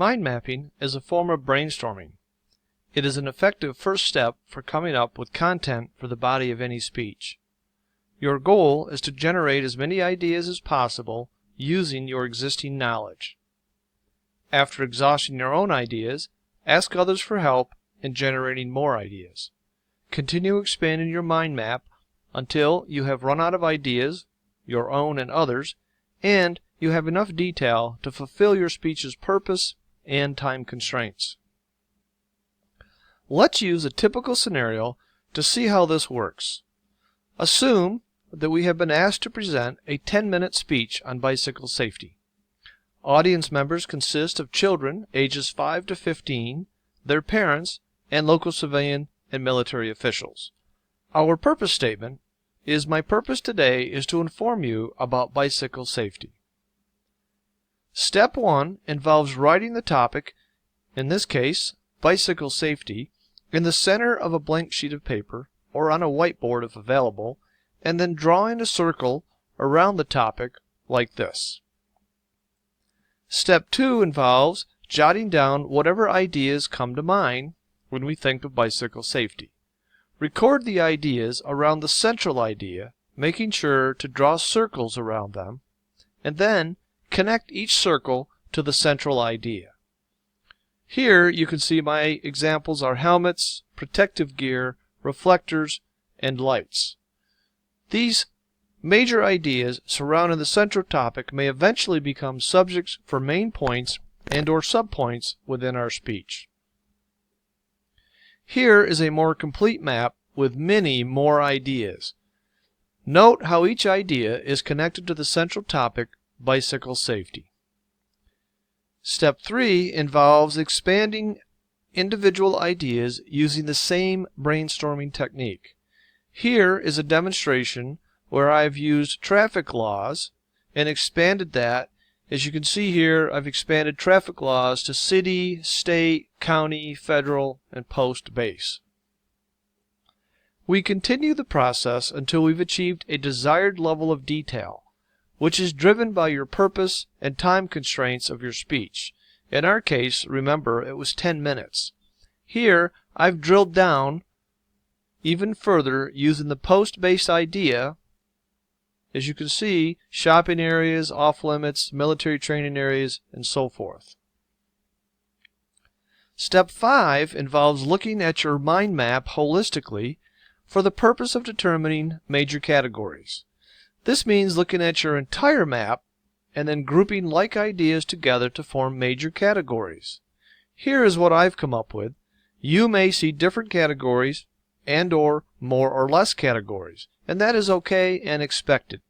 Mind mapping is a form of brainstorming. It is an effective first step for coming up with content for the body of any speech. Your goal is to generate as many ideas as possible using your existing knowledge. After exhausting your own ideas, ask others for help in generating more ideas. Continue expanding your mind map until you have run out of ideas, your own and others, and you have enough detail to fulfill your speech's purpose and time constraints. Let's use a typical scenario to see how this works. Assume that we have been asked to present a 10-minute speech on bicycle safety. Audience members consist of children ages 5 to 15, their parents, and local civilian and military officials. Our purpose statement is, "My purpose today is to inform you about bicycle safety." Step 1 involves writing the topic, in this case, bicycle safety, in the center of a blank sheet of paper or on a whiteboard if available, and then drawing a circle around the topic like this. Step 2 involves jotting down whatever ideas come to mind when we think of bicycle safety. Record the ideas around the central idea, making sure to draw circles around them, and then connect each circle to the central idea. Here you can see my examples are helmets, protective gear, reflectors, and lights. These major ideas surrounding the central topic may eventually become subjects for main points and/or subpoints within our speech. Here is a more complete map with many more ideas. Note how each idea is connected to the central topic, bicycle safety. Step 3 involves expanding individual ideas using the same brainstorming technique. Here is a demonstration where I've used traffic laws and expanded that. As you can see here, I've expanded traffic laws to city, state, county, federal, and post base. We continue the process until we've achieved a desired level of detail, which is driven by your purpose and time constraints of your speech. In our case, remember, it was 10 minutes. Here, I've drilled down even further using the post-based idea. As you can see, shopping areas, off-limits, military training areas, and so forth. Step 5 involves looking at your mind map holistically for the purpose of determining major categories. This means looking at your entire map and then grouping like ideas together to form major categories. Here is what I've come up with. You may see different categories and/or more or less categories, and that is okay and expected.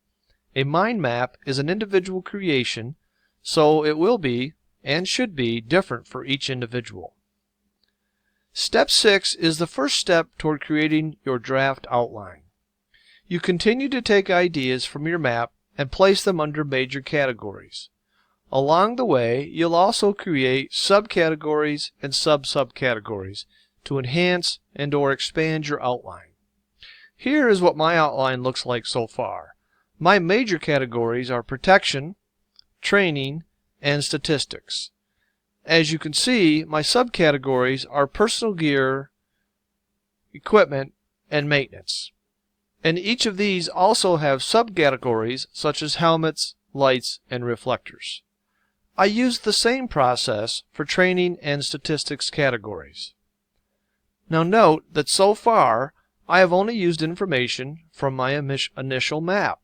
A mind map is an individual creation, so it will be and should be different for each individual. Step 6 is the first step toward creating your draft outline. You continue to take ideas from your map and place them under major categories. Along the way, you'll also create subcategories and sub-subcategories to enhance and/or expand your outline. Here is what my outline looks like so far. My major categories are protection, training, and statistics. As you can see, my subcategories are personal gear, equipment, and maintenance. And each of these also have subcategories such as helmets, lights, and reflectors. I used the same process for training and statistics categories. Now note that so far I have only used information from my initial map.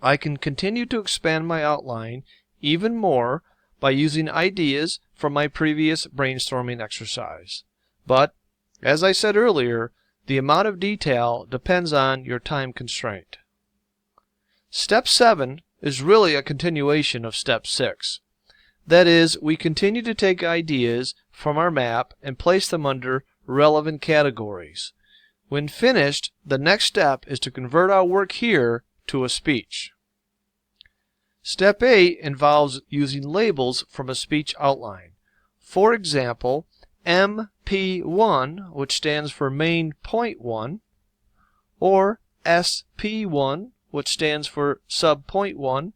I can continue to expand my outline even more by using ideas from my previous brainstorming exercise. But, as I said earlier, the amount of detail depends on your time constraint. Step 7 is really a continuation of Step 6. That is, we continue to take ideas from our map and place them under relevant categories. When finished, the next step is to convert our work here to a speech. Step 8 involves using labels from a speech outline. For example, MP1, which stands for Main Point 1, or SP1, which stands for Sub Point 1,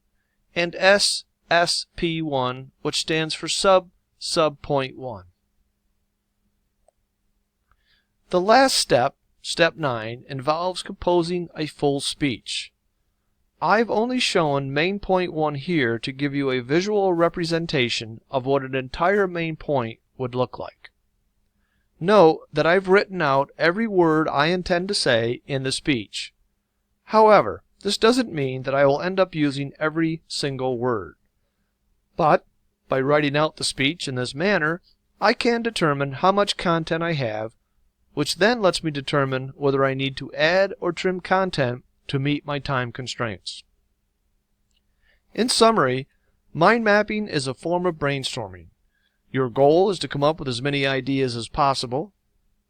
and SSP1, which stands for Sub sub-point 1. The last step, step 9, involves composing a full speech. I've only shown main point 1 here to give you a visual representation of what an entire main point would look like. Note that I've written out every word I intend to say in the speech. However, this doesn't mean that I will end up using every single word. But by writing out the speech in this manner, I can determine how much content I have, which then lets me determine whether I need to add or trim content to meet my time constraints. In summary, mind mapping is a form of brainstorming. Your goal is to come up with as many ideas as possible.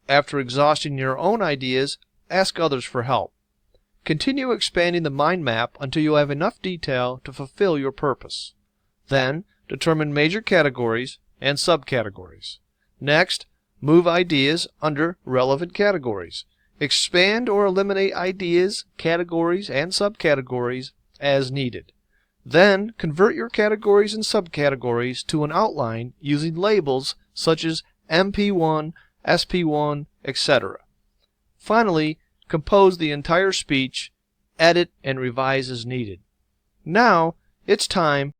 After exhausting your own ideas, ask others for help. Continue expanding the mind map until you have enough detail to fulfill your purpose. Then, determine major categories and subcategories. Next, move ideas under relevant categories. Expand or eliminate ideas, categories, and subcategories as needed. Then, convert your categories and subcategories to an outline using labels such as MP1, SP1, etc. Finally, compose the entire speech, edit and revise as needed. Now, it's time